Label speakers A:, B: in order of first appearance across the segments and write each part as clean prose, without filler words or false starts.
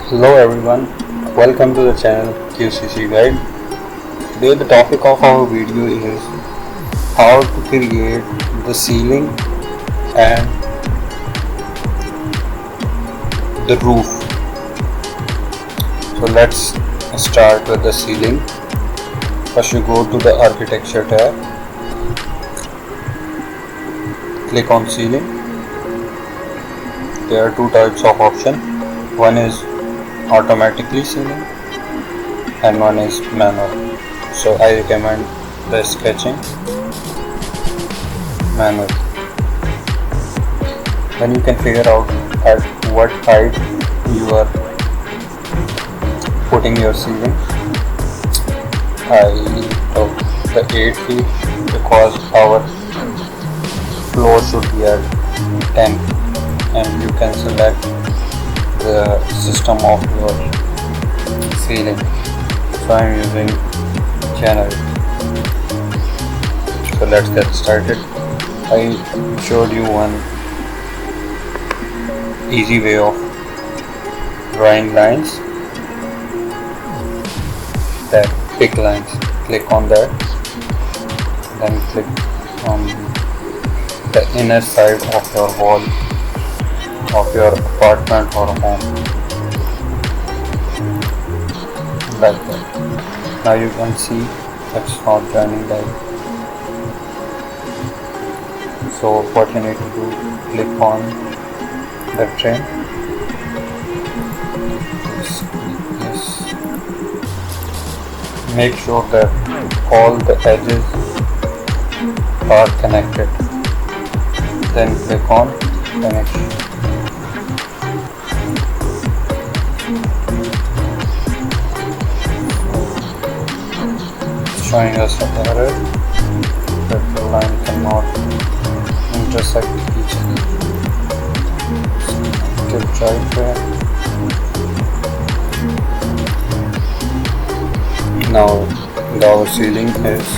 A: Hello everyone, welcome to the channel QCC Guide. Today the topic of our video is how to create the ceiling and the roof. So let's start with the ceiling. First you go to the architecture tab, click on ceiling. There are two types of option. One is automatically ceiling and one is manual. So I recommend the sketching manual. Then you can figure out at what height you are putting your ceiling. I took the 8 feet because our floor should be at 10, and you can select the system of your ceiling. So I am using January. So let's get started. I showed you one easy way of drawing lines, that pick lines. Click on that, then click on the inner side of your wall of your apartment or home, like that. Now you can see it's not joining that. So what you need to do, click on the trim. Yes. Make sure that all the edges are connected. Then click on finish. Showing us an error that the line cannot intersect each other. Still try there. Now our ceiling is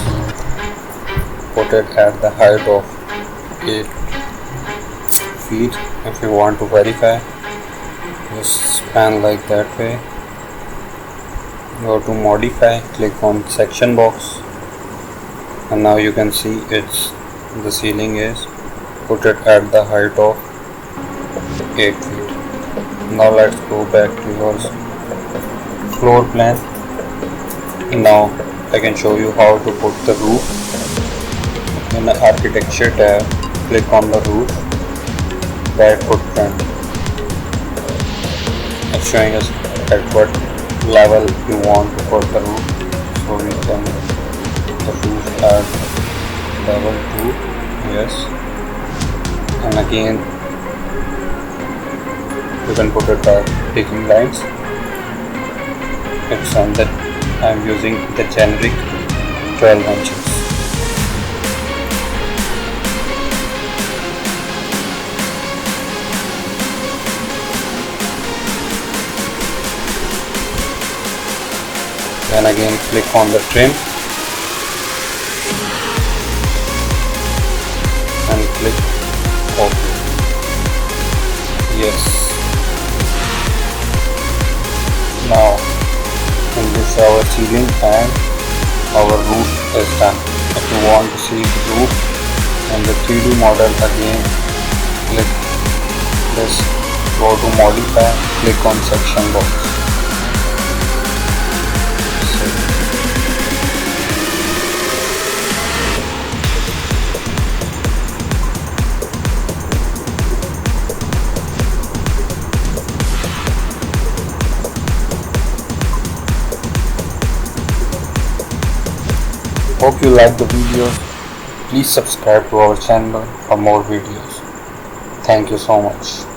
A: put it at the height of 8 feet. If you want to verify, just span like that way. Go to modify, click on section box, and now you can see the ceiling is put it at the height of 8 feet. Now let's go back to your floor plan. Now I can show you how to put the roof. In the architecture tab, click on the roof, that footprint. It's showing us at what level you want to put the roof. So we can the roof at level 2, yes, and again you can put it by picking lines. It's on that I'm using the generic 12 inches. Then again click on the trim and click OK. Yes. Now in this our ceiling and our roof is done. If you want to see the roof and the 3D model, again click this, go to modify, click on section box. Hope you like the videos. Please subscribe to our channel for more videos. Thank you so much.